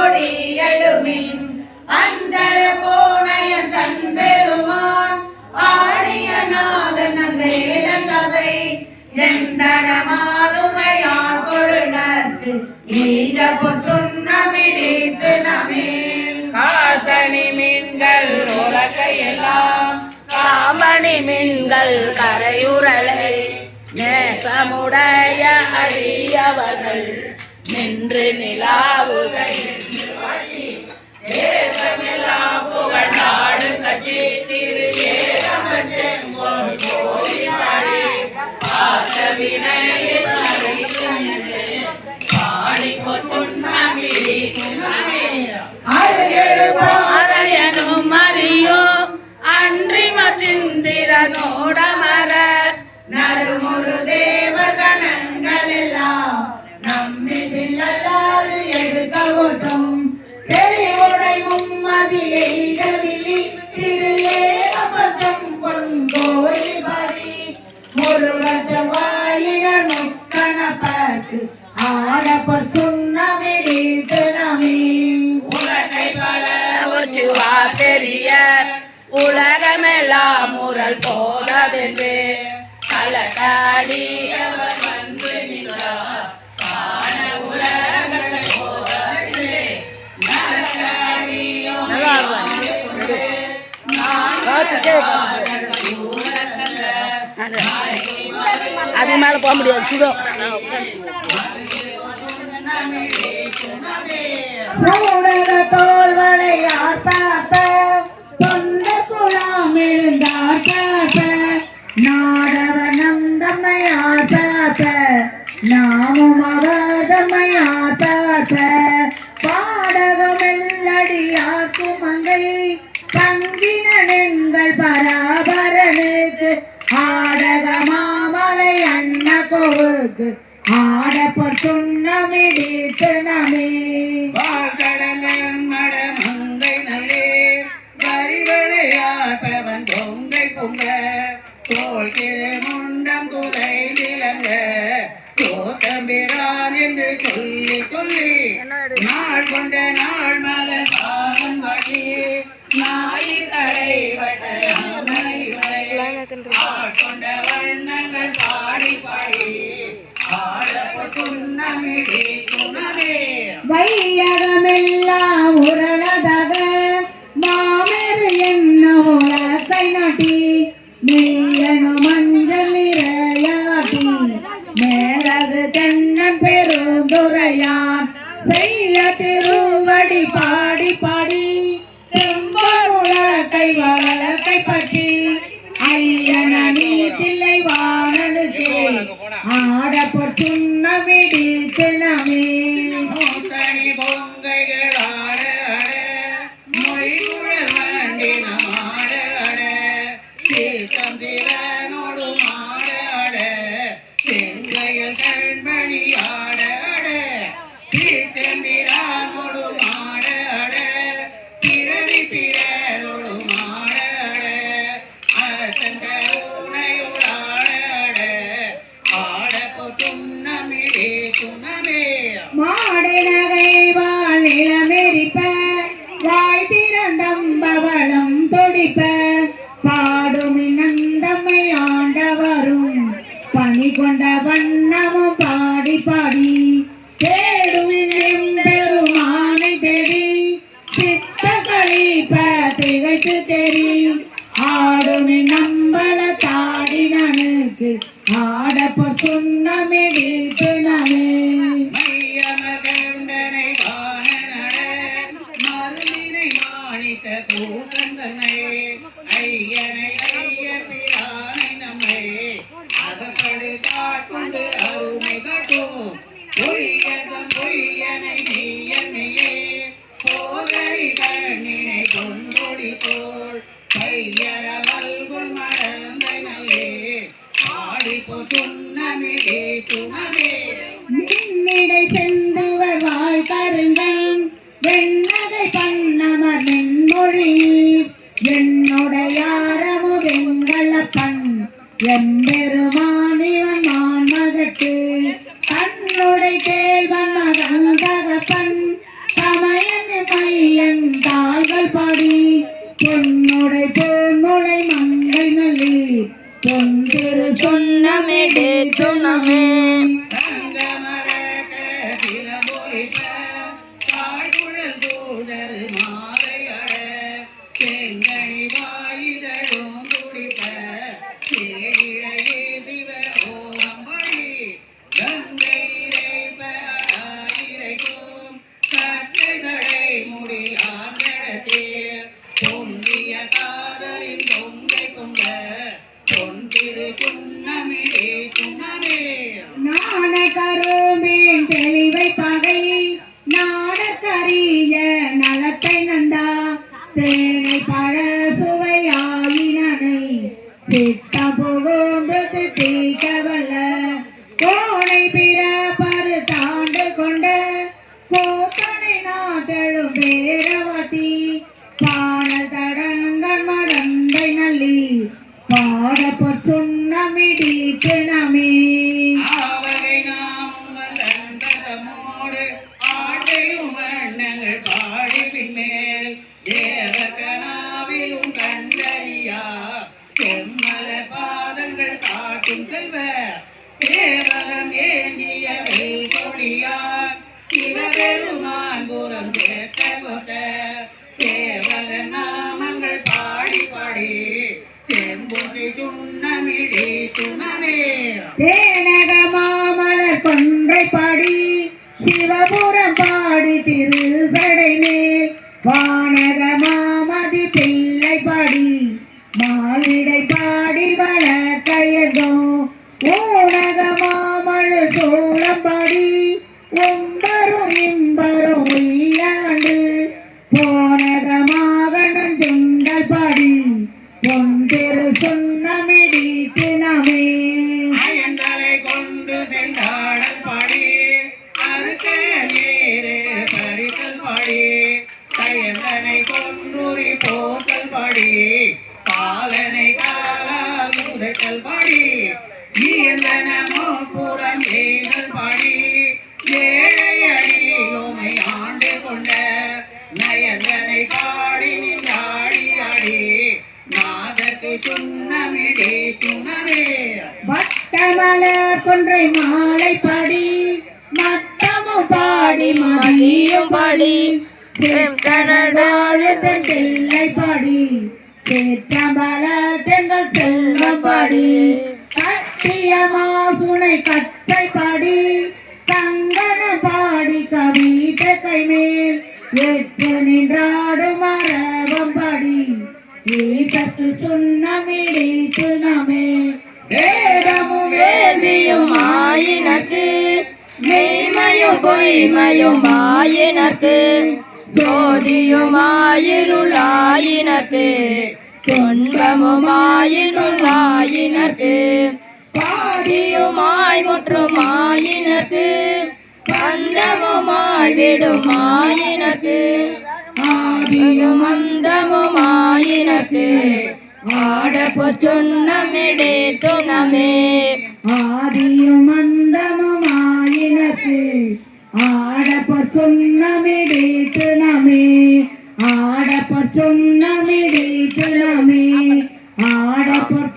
கொடியடுமின் அந்தர கோணையன் தன் பெருமான் ஆழியநாதன் நன்றேல கதை எந்தரமாலுமையார் கொழுநர்க்கு ஈத பொசுண்ணமிடித்து நமே காசனி மீன்கள் உலகையெல்லாம் காமணி மீன்கள் கரையுரலை நேசமுடைய அடியவர்கள் நின்று நிலாவுகை தேசமெல்லாம் புகழ்நாடு கட்சி திரு ஏழமன் செங்கோல் கோயிலாடி ஆசவினையில் பாடி பொன்னமிழி அரையனும் அறியோ அன்றி மத்திந்திரனோடமர நறுமுறு தேவகணங்கள் எல்லாம் நம்மில் அல்லாது எடுக்க ஓட்டும் செறி உடை மும்மதிலே இரவிலி திரு ஏகபசம் பொன்கோயில் படி முருக செவ்வாயின முக்கணப்பட்டு ஆடப்ப சுண்ணமிடித்து நமே உலகை பல ஒச்சுவா பெரிய உலகமெல்லாம் முரல் போததென்று கலக்காடி அவர் வந்து நின்றார் காண உலகங்கள் போததென்று நலக்காடியோ அது மேல போக முடியாது சுதம் தோள்களை யார் பார்ப்ப தொந்த குழாம் எழுந்தார் பார்ப்ப நாடவ நந்தம்மையார் பார்ப்ப நாமும் அவதம்மையார் பார்ப்ப பாடகமெல்லடியாக்கு மங்கை பங்கினெங்கள் பராபரனுக்கு ஆடக மாமலை அண்ண கோவுக்கு ஆடப்ப சுண்ணமிடித்து நமே மங்கை நல்லே வரிவளையாப்பவன் பொங்கை பொங்க தோல்கிற முண்டம் குலை விளங்க சோத்தம்பிரான் என்று சொல்லி சொல்லி நாள் கொண்ட நாள் மலர் பாகம் காட்டி நாய் தடை கொண்ட வண்ணங்கள் பாடி பாடி வையகமெல்லாம் உரளதாக மாமேறு என்ன உலகை நாட்டி நீயனு மஞ்சள் நிறையாட்டி மேலகு தென்னன் பெருந்துரையான் செய்ய திருவடி பாடி பாடி செம்பொருளை வளர்க்கை பற்றி ஐயன நீதில்லை வாணனுக்கு ஆடப்ப சுண்ணமிடித்து நமே பொங்கைகள் ஆட மொய்குழ வண்டின மாட தீர்த்தந்திரனோடு மாட செங்கையில் கண்மணி ஆட தீர்த்தந்திரனோடு மாட பிறவி பிறரோடு மாட அத்தங்கருணையோடு ஆடப்போ துண்ணமிழே துணமே மாடு நகை வாழ் இளமெரிப்ப வாய் திறந்தம்பவளம் தொடிப்ப பாடும் நந்தம்மை ஆண்டவரும் பணி கொண்ட வண்ணமும் பாடி பாடி தேடும் பெருமானை தேடி சித்த கழிப்ப திகைத்து தெரி ஆடும் நம்பள தாடினனுக்கு ஆடப்ப சுண்ணமிடித்து நமே கூட்டந்தனை ஐயனை ஐயர் பிரானை நம்மை அதப்படு காட்கொண்டு அருமை காட்டும் பொய்யதம் பொய்யனை மெய்யன்மையே போகரி கண்ணினை கொண்டொடி தோள் பையர வல்குள் மடந்தை நல்லே ஆடிப்போ துண்ணமிடே துணவே மின்னிடை செந்துவர் வாய் கருங்கன் வெண்ணகை பண்ணமர் மென்மொழி என்னுடையாரமுதெங்களப்பன் எம்பெருமானிவன் மான் மகட்டு தன்னுடை கேள்வன் மகன் தகப்பன் சமய தாமரை பொன்முளை மங்கை நல்லி பொன்திரு சுண்ணமிடு துணமே சங்கமரக திலமொழிப தாழ்குழல் தூதர் மாலையட செங்கனி வாயிதழும் துடிப்ப சேழிழையே திவ ஓம்பழி கங்கை இறைக்கும் கற்றைதடை முடி ஆண்டடத்தே பொங்கிய காதலின் தொங்கை பொங்க பொன்திரு துண்ணமிடே துணமே நாண கருமேன் தெளிவை பகை நாடக்கரிய நலத்தை நந்தா தேனை பழ சுவையாயினனை சித்த புகுந்து தீக்கவல்ல கோணை பிற பரு தாண்டு கொண்ட கோத்தனை நாதழும் பேரவதி பாடல் தடங்கள் மடந்தை நல்லி பாடப்பொற் சுண்ணமிடித்து நமே ஆவகை நாம் உங்கள் தந்ததமோடு ஆட்டையும் வண்ணங்கள் பாடி பின்மேல் தேவகனாவிலும் கண்டறியா செம்மல பாதங்கள் காட்டும் செல்வ சேவகம் ஏந்திய வெல் கொடியார் சிவபெருமான் புறம் சேர்த்த கொத்த சேவகன் நாமங்கள் பாடி பாடி செம்புதி சுண்ணமிடி துணமே தேனக மாமலர் கொன்றை பாடி சிவபுரம் பாடி திரு சடை மேல் வானக மாமதி பிள்ளை பாடி மாலிடை பாடி வளர்க்கையதோ ஊனக மாமழு சோளம் பாடி ஒம்பரும் இம்பரும் உய்யாண்டு போனக மாவண்ணன் சுண்டல் பாடி பொன்திரு சுண்ணமிடித்து நமே அயந்தலை கொண்டு சென்றாடல் பாடி அறுக்க நீரு பறித்தல் பாடி கயந்தனை கொன்றுரி போத்தல் பாடி பாலனை காலால் உதைத்தல் பாடி இயந்தனமோ புறம் ஏகல் பாடி ஏழை அடியோமை ஆண்டு கொண்ட நயந்தனை பாடி நின்றாடி ஆடி நாதற்கு சுண்ணமிடி துணவே வட்டமல கொன்றை மாலை பாடி மத்தமும் பாடி மதியும் பாடி கனடாழுதன் பிள்ளை பாடி சேற்றம்பல தெங்கள் செல்வம் பாடி கட்டிய மாசுனை கச்சை பாடி கங்கணம் பாடி கவித கைமேல் எட்டு நின்றாடும் மரபம் பாடி ஈசத்து சுண்ணமிடித்து நமே வேதமும் வேள்வியும் ஆயினர்க்கு மெய்மையும் பொய்மையும் ஆயினர்க்கு சோதியும் ஆயிருளாயினர்க்கு துன்பமும் ஆயிருளாயினர்க்கு பாடியுமாய் முற்றும் ஆயினர்க்கு பந்தமுமாய் விடும் ஆயினர்க்கு ஆதியும் அந்தமும் ஆயினர்க்கு ஆடப்பொற் சுண்ணமிடே துணமே ஆதியும் அந்தமும் ஆயினர்க்கு ஆடப்பொற் சுண்ணமிடித்து நமே ஆடப்பொற் சுண்ணமிடித்து நமே ஆடப்பொற்